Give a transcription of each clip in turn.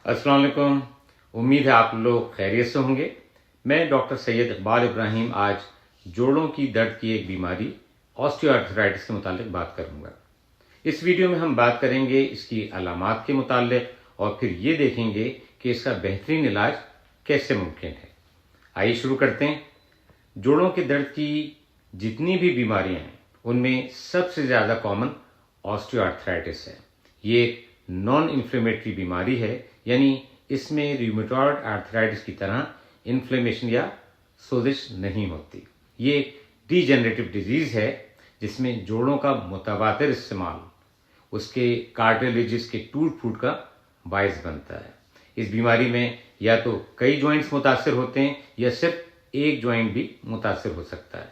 السلام علیکم. امید ہے آپ لوگ خیریت سے ہوں گے. میں ڈاکٹر سید اقبال ابراہیم آج جوڑوں کی درد کی ایک بیماری آسٹیو آرتھرائٹس کے متعلق بات کروں گا. اس ویڈیو میں ہم بات کریں گے اس کی علامات کے متعلق اور پھر یہ دیکھیں گے کہ اس کا بہترین علاج کیسے ممکن ہے. آئیے شروع کرتے ہیں. جوڑوں کے درد کی جتنی بھی بیماریاں ہیں ان میں سب سے زیادہ کامن آسٹیو آرتھرائٹس ہے. یہ ایک نان انفلیمیٹری بیماری ہے، یعنی اس میں ریومیٹوئڈ آرتھرائٹس کی طرح انفلیمیشن یا سوزش نہیں ہوتی. یہ ایک ڈی جنریٹو ڈیزیز ہے جس میں جوڑوں کا متواتر استعمال اس کے کارٹلیجز کے ٹوٹ پھوٹ کا باعث بنتا ہے. اس بیماری میں یا تو کئی جوائنٹس متاثر ہوتے ہیں یا صرف ایک جوائنٹ بھی متاثر ہو سکتا ہے.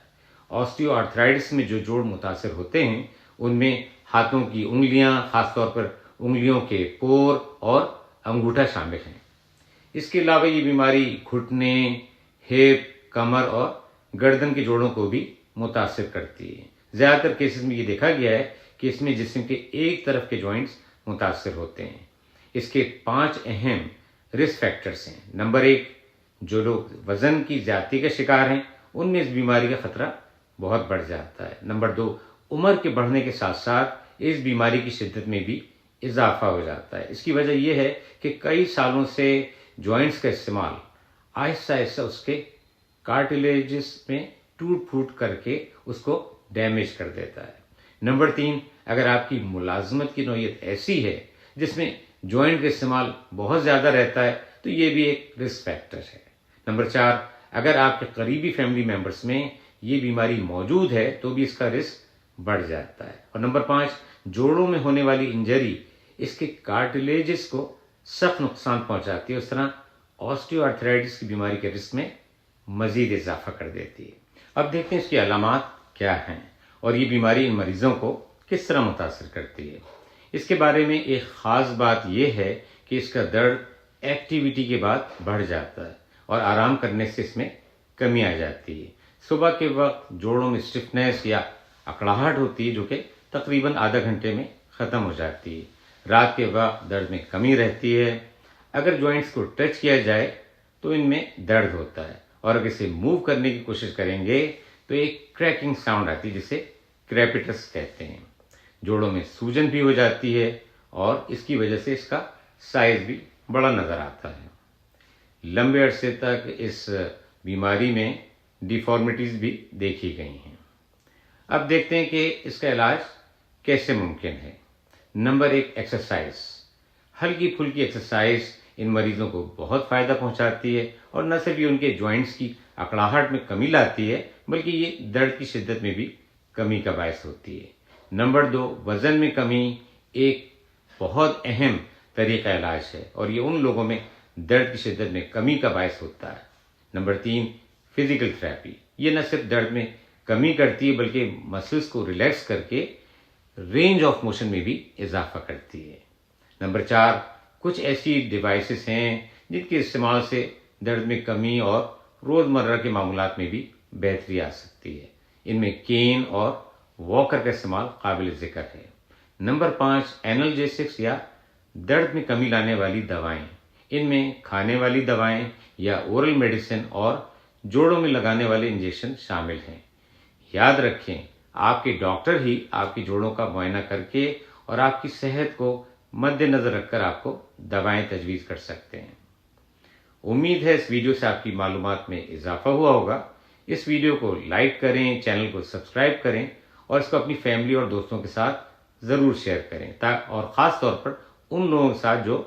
آسٹیو آرتھرائٹس میں جو جوڑ متاثر ہوتے ہیں ان میں ہاتھوں کی انگلیاں، خاص طور پر انگلیوں کے پور اور انگوٹھا شامل ہیں. اس کے علاوہ یہ بیماری گھٹنے، ہپ، کمر اور گردن کے جوڑوں کو بھی متاثر کرتی ہے. زیادہ تر کیسز میں یہ دیکھا گیا ہے کہ اس میں جسم کے ایک طرف کے جوائنٹس متاثر ہوتے ہیں. اس کے 5 اہم رسک فیکٹرز ہیں. نمبر 1، جو لوگ وزن کی زیادتی کا شکار ہیں ان میں اس بیماری کا خطرہ بہت بڑھ جاتا ہے. نمبر 2، عمر کے بڑھنے کے ساتھ ساتھ اس بیماری کی شدت میں بھی اضافہ ہو جاتا ہے. اس کی وجہ یہ ہے کہ کئی سالوں سے جوائنٹس کا استعمال آہستہ آہستہ اس کے کارٹلیجز میں ٹوٹ پھوٹ کر کے اس کو ڈیمیج کر دیتا ہے. نمبر 3، اگر آپ کی ملازمت کی نوعیت ایسی ہے جس میں جوائنٹ کا استعمال بہت زیادہ رہتا ہے تو یہ بھی ایک رسک فیکٹر ہے. نمبر 4، اگر آپ کے قریبی فیملی ممبرس میں یہ بیماری موجود ہے تو بھی اس کا رسک بڑھ جاتا ہے. اور نمبر 5، جوڑوں میں ہونے والی انجری اس کے کارٹلیجز کو سخت نقصان پہنچاتی ہے. اس طرح آسٹیو آرتھرائٹس کی بیماری کے رسک میں مزید اضافہ کر دیتی ہے. اب دیکھتے ہیں اس کی علامات کیا ہیں اور یہ بیماری ان مریضوں کو کس طرح متاثر کرتی ہے. اس کے بارے میں ایک خاص بات یہ ہے کہ اس کا درد ایکٹیویٹی کے بعد بڑھ جاتا ہے اور آرام کرنے سے اس میں کمی آ جاتی ہے. صبح کے وقت جوڑوں میں اسٹفنس یا اکڑاہٹ ہوتی ہے جو کہ تقریباً آدھا گھنٹے میں ختم ہو جاتی ہے. رات کے وقت درد میں کمی رہتی ہے. اگر جوائنٹس کو ٹچ کیا جائے تو ان میں درد ہوتا ہے اور اگر اسے موو کرنے کی کوشش کریں گے تو ایک کریکنگ ساؤنڈ آتی ہے جسے کریپیٹس کہتے ہیں. جوڑوں میں سوجن بھی ہو جاتی ہے اور اس کی وجہ سے اس کا سائز بھی بڑا نظر آتا ہے. لمبے عرصے تک اس بیماری میں ڈیفارمیٹیز بھی دیکھی گئی ہیں. اب دیکھتے ہیں کہ اس کا علاج کیسے ممکن ہے. Number 1، exercise. ہلکی پھلکی ایکسرسائز ان مریضوں کو بہت فائدہ پہنچاتی ہے اور نہ صرف یہ ان کے جوائنٹس کی اکڑاہٹ میں کمی لاتی ہے بلکہ یہ درد کی شدت میں بھی کمی کا باعث ہوتی ہے. نمبر 2، وزن میں کمی ایک بہت اہم طریقہ علاج ہے اور یہ ان لوگوں میں درد کی شدت میں کمی کا باعث ہوتا ہے. Number 3، physical therapy. یہ نہ صرف درد میں کمی کرتی ہے بلکہ مسلز کو ریلیکس کر کے رینج آف موشن میں بھی اضافہ کرتی ہے. نمبر 4، کچھ ایسی ڈیوائسز ہیں جن کے استعمال سے درد میں کمی اور روزمرہ کے معمولات میں بھی بہتری آ سکتی ہے. ان میں کین اور واکر کا استعمال قابل ذکر ہے. نمبر 5، اینالجیسکس یا درد میں کمی لانے والی دوائیں. ان میں کھانے والی دوائیں یا اورل میڈیسن اور جوڑوں میں لگانے والے انجیکشن شامل ہیں. یاد رکھیں آپ کے ڈاکٹر ہی آپ کی جوڑوں کا معائنہ کر کے اور آپ کی صحت کو مد نظر رکھ کر آپ کو دوائیں تجویز کر سکتے ہیں. امید ہے اس ویڈیو سے آپ کی معلومات میں اضافہ ہوا ہوگا. اس ویڈیو کو لائک کریں، چینل کو سبسکرائب کریں اور اس کو اپنی فیملی اور دوستوں کے ساتھ ضرور شیئر کریں اور خاص طور پر ان لوگوں کے ساتھ جو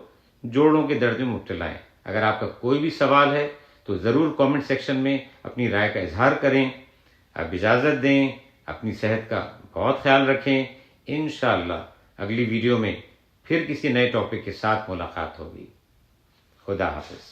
جوڑوں کے درد میں مبتلا ہیں. اگر آپ کا کوئی بھی سوال ہے تو ضرور کامنٹ سیکشن میں اپنی رائے کا اظہار کریں. اب اجازت دیں، اپنی صحت کا بہت خیال رکھیں. انشاءاللہ اگلی ویڈیو میں پھر کسی نئے ٹاپک کے ساتھ ملاقات ہوگی. خدا حافظ.